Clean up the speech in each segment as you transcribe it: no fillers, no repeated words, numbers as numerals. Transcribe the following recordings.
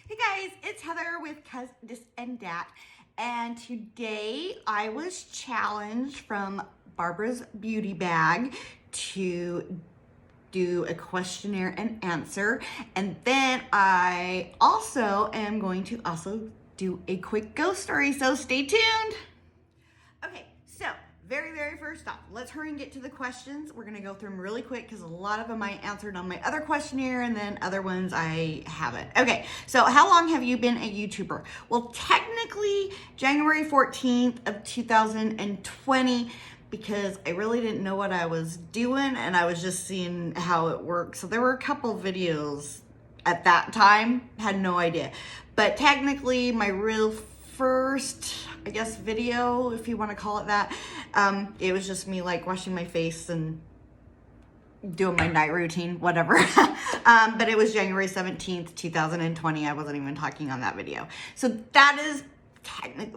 Hey guys, it's Heather with Cuz Dis and Dat, and today I was challenged from Barbra's beauty bag to do a questionnaire and answer, and then I also am going to do a quick ghost story, so stay tuned. Okay, so very first off, let's hurry and get to the questions. We're gonna go through them really quick because a lot of them I answered on my other questionnaire and then other ones I haven't. Okay, so how long have you been a YouTuber? Well, technically January 14th of 2020, because I really didn't know what I was doing and I was just seeing how it worked. So there were a couple videos at that time, had no idea. But technically my real first, I guess, video, if you want to call it that, it was just me like washing my face and doing my night routine, whatever. But it was January 17th, 2020. I wasn't even talking on that video. So that is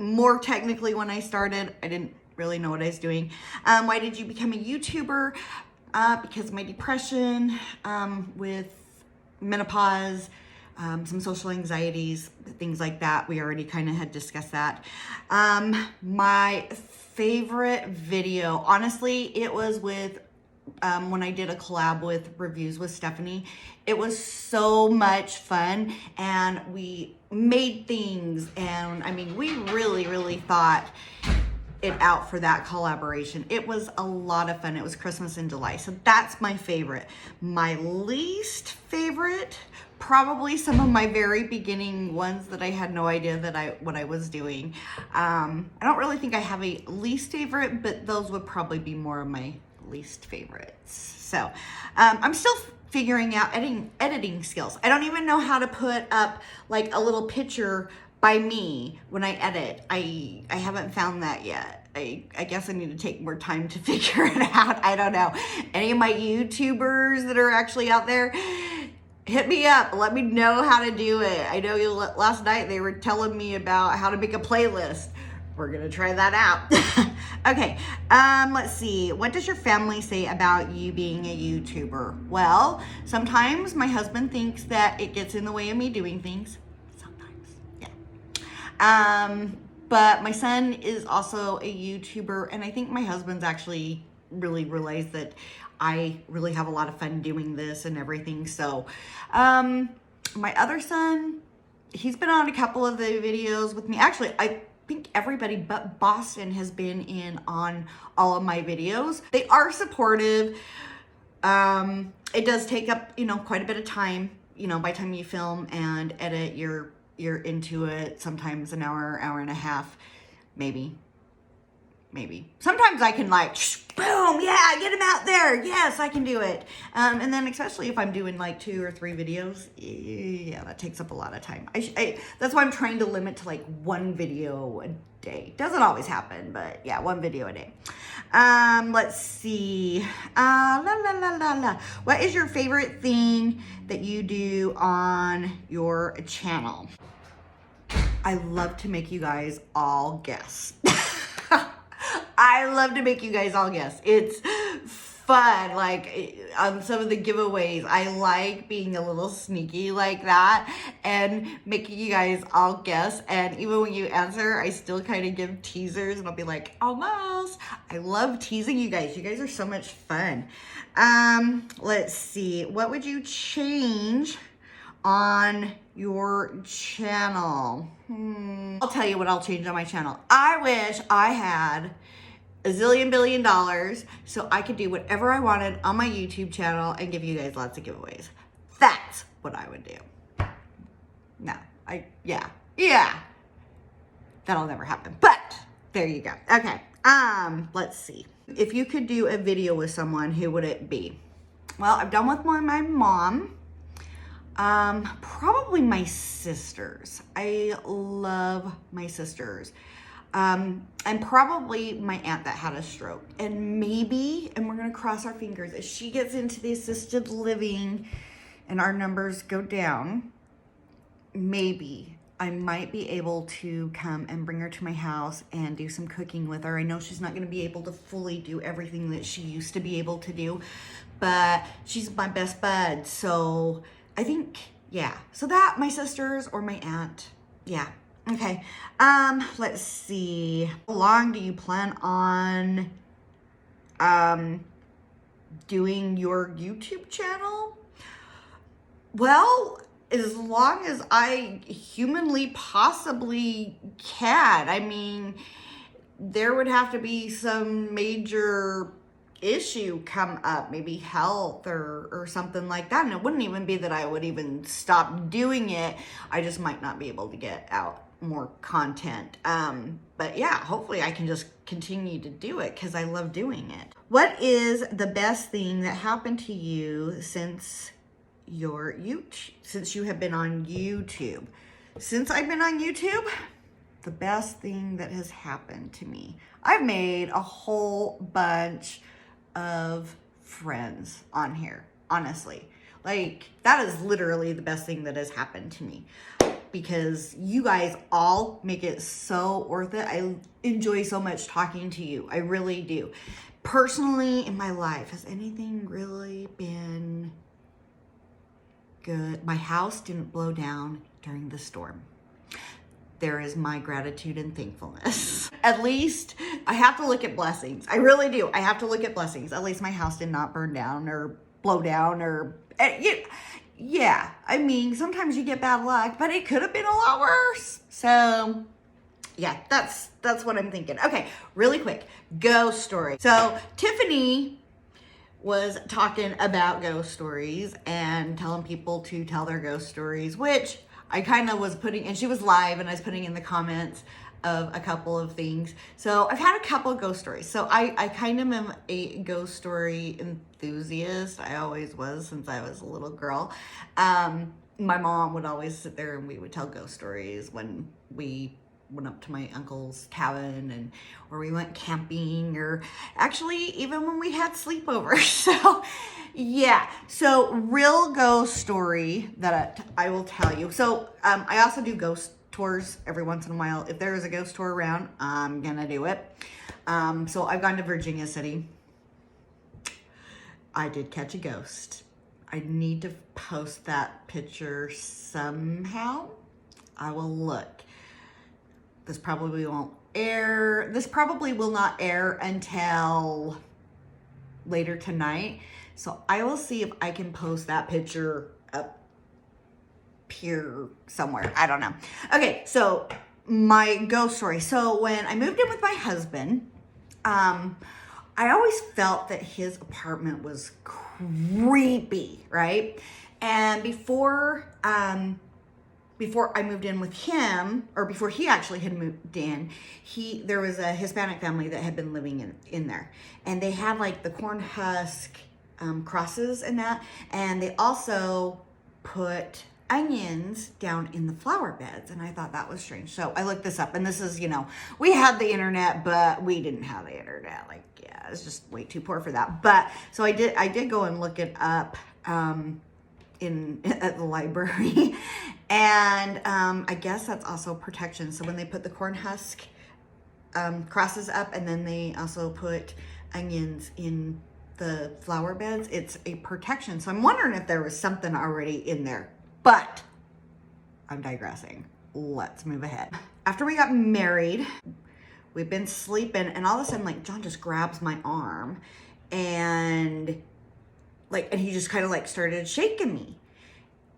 more technically when I started. I didn't really know what I was doing. Why did you become a YouTuber? Because of my depression, with menopause, some social anxieties, things like that. We already kind of had discussed that. My favorite video, honestly, it was with when I did a collab with Reviews with Stephanie. It was so much fun, and we made things, and I mean, we really thought it out for that collaboration. It was a lot of fun. It was Christmas in July. So that's my favorite. My least favorite, probably some of my very beginning ones that I had no idea that what I was doing. I don't really think I have a least favorite, but those would probably be more of my least favorites. So I'm still figuring out editing skills. I don't even know how to put up like a little picture by me when I edit. I haven't found that yet. I guess I need to take more time to figure it out. I don't know. Any of my YouTubers that are actually out there, hit me up. Let me know how to do it. I know last night they were telling me about how to make a playlist. We're gonna try that out. Okay, let's see. What does your family say about you being a YouTuber? Well, sometimes my husband thinks that it gets in the way of me doing things. But my son is also a YouTuber, and I think my husband's actually really realized that I really have a lot of fun doing this and everything. So, my other son, he's been on a couple of the videos with me. Actually, I think everybody but Boston has been in on all of my videos. They are supportive. It does take up, quite a bit of time. By the time you film and edit, you're into it, sometimes an hour and a half, maybe. Sometimes I can like, boom, yeah, get him out there. Yes, I can do it. And then especially if I'm doing like 2 or 3 videos, yeah, that takes up a lot of time. That's why I'm trying to limit to like 1 video a day. Doesn't always happen, but yeah, 1 video a day. Let's see. What is your favorite thing that you do on your channel? I love to make you guys all guess. I love to make you guys all guess. It's fun. Like on some of the giveaways, I like being a little sneaky like that and making you guys all guess. And even when you answer, I still kind of give teasers and I'll be like, almost. I love teasing you guys. You guys are so much fun. Let's see. What would you change on your channel? I'll tell you what I'll change on my channel. I wish I had a zillion billion dollars so I could do whatever I wanted on my YouTube channel and give you guys lots of giveaways. That's what I would do. No, yeah. That'll never happen, but there you go. Okay, let's see. If you could do a video with someone, who would it be? Well, I've done with my mom. Probably my sisters. I love my sisters. And probably my aunt that had a stroke. And maybe, and we're going to cross our fingers, if she gets into the assisted living and our numbers go down, maybe I might be able to come and bring her to my house and do some cooking with her. I know she's not going to be able to fully do everything that she used to be able to do, but she's my best bud. So I think yeah, so that, my sisters or my aunt. Yeah. Okay. Let's see. How long do you plan on doing your YouTube channel? Well, as long as I humanly possibly can. I mean, there would have to be some major issue come up, maybe health or something like that. And it wouldn't even be that I would even stop doing it. I just might not be able to get out more content. But yeah, hopefully I can just continue to do it because I love doing it. What is the best thing that happened to you since you have been on YouTube? Since I've been on YouTube, the best thing that has happened to me, I've made a whole bunch of friends on here, honestly. Like, that is literally the best thing that has happened to me, because you guys all make it so worth it. I enjoy so much talking to you. I really do. Personally, in my life, has anything really been good? My house didn't blow down during the storm. There is my gratitude and thankfulness. At least I have to look at blessings. I really do. I have to look at blessings. At least my house did not burn down or blow down or, yeah. I mean, sometimes you get bad luck, but it could have been a lot worse. So yeah, that's what I'm thinking. Okay, really quick, ghost story. So Tiffany was talking about ghost stories and telling people to tell their ghost stories, which I kind of was putting, and she was live and I was putting in the comments of a couple of things. So I've had a couple of ghost stories. So I kind of am a ghost story enthusiast. I always was since I was a little girl. My mom would always sit there and we would tell ghost stories when we went up to my uncle's cabin or we went camping, or actually even when we had sleepovers. So yeah, so real ghost story that I will tell you. So I also do ghost tours every once in a while. If there is a ghost tour around, I'm gonna do it. So I've gone to Virginia City. I did catch a ghost. I need to post that picture somehow. I will look. This probably won't air. This probably will not air until later tonight. So I will see if I can post that picture up here somewhere. I don't know. Okay, so my ghost story. So when I moved in with my husband, I always felt that his apartment was creepy, right? And before I moved in with him, or before he actually had moved in, there was a Hispanic family that had been living in there. And they had like the corn husk crosses and that. And they also put onions down in the flower beds. And I thought that was strange. So I looked this up, and this is, we had the internet, but we didn't have the internet. Like, yeah, it's just way too poor for that. But so I did go and look it up at the library. And I guess that's also protection. So when they put the corn husk crosses up, and then they also put onions in the flower beds, it's a protection. So I'm wondering if there was something already in there, but I'm digressing. Let's move ahead. After we got married, we've been sleeping, and all of a sudden, like, John just grabs my arm and he just kind of like started shaking me.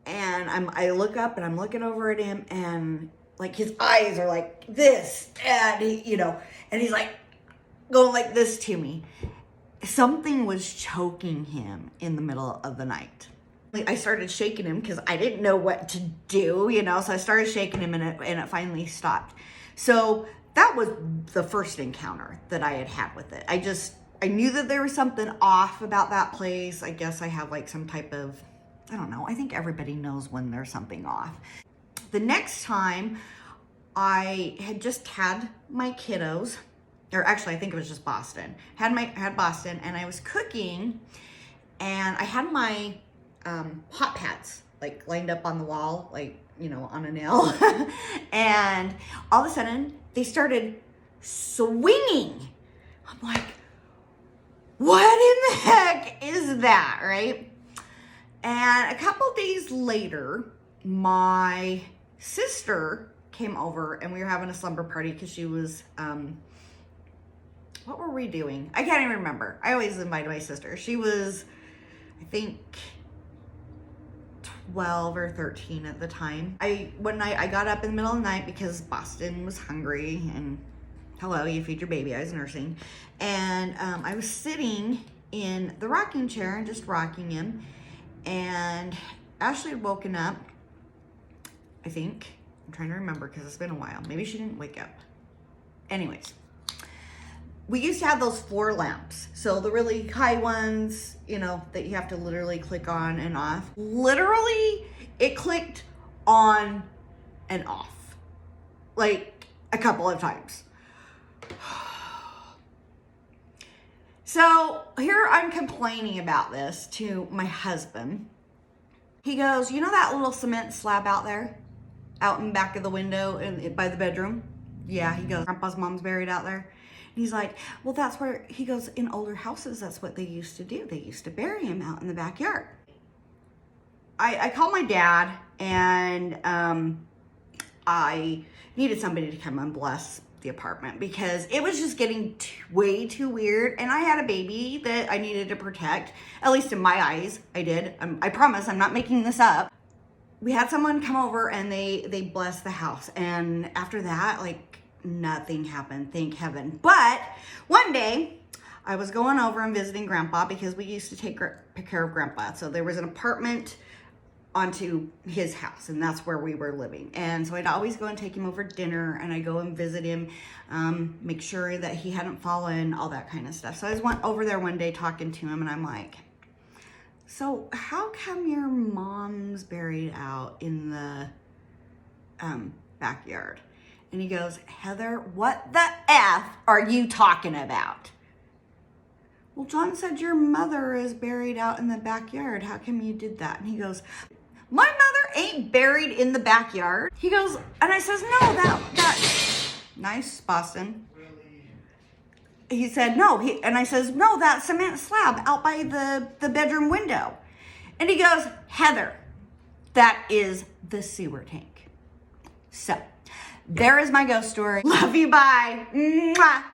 And I look up and I'm looking over at him, and like his eyes are like this, and he, and he's like going like this to me. Something was choking him in the middle of the night. I started shaking him because I didn't know what to do, so I started shaking him, and it finally stopped. So that was the first encounter that I had with it. I knew that there was something off about that place. I guess I have like some type of, I don't know. I think everybody knows when there's something off. The next time, I had just had my kiddos, or actually I think it was just Boston. Had Boston, and I was cooking, and I had my hot pads like lined up on the wall, like, on a nail. And all of a sudden they started swinging. I'm like, what in the heck is that, right? And a couple days later, my sister came over and we were having a slumber party because she was, what were we doing? I can't even remember. I always invited my sister. She was, I think, 12 or 13 at the time. One night I got up in the middle of the night because Boston was hungry, and hello, you feed your baby. I was nursing, and I was sitting in the rocking chair and just rocking him, and Ashley had woken up, I think. I'm trying to remember because it's been a while. Maybe she didn't wake up. Anyways, we used to have those floor lamps. So the really high ones, you know, that you have to literally click on and off. Literally, it clicked on and off. Like a couple of times. So here I'm complaining about this to my husband. He goes, you know that little cement slab out there? Out in back of the window and by the bedroom? Yeah, he goes, Grandpa's mom's buried out there. And he's like, well, that's where, he goes, in older houses, that's what they used to do. They used to bury him out in the backyard. I called my dad, and I needed somebody to come and bless the apartment because it was just getting way too weird. And I had a baby that I needed to protect, at least in my eyes. I did. I promise I'm not making this up. We had someone come over and they blessed the house. And after that, like, nothing happened, thank heaven. But one day I was going over and visiting Grandpa because we used to take care of Grandpa. So there was an apartment onto his house, and that's where we were living. And so I'd always go and take him over dinner, and I'd go and visit him, make sure that he hadn't fallen, all that kind of stuff. So I just went over there one day talking to him, and I'm like, so how come your mom's buried out in the backyard? And he goes, Heather, what the F are you talking about? Well, John said your mother is buried out in the backyard. How come you did that? And he goes, my mother ain't buried in the backyard. He goes, and I says, no, that, nice, Boston. He said, no, and I says, no, that cement slab out by the bedroom window. And he goes, Heather, that is the sewer tank. So, there is my ghost story. Love you, bye. Mwah.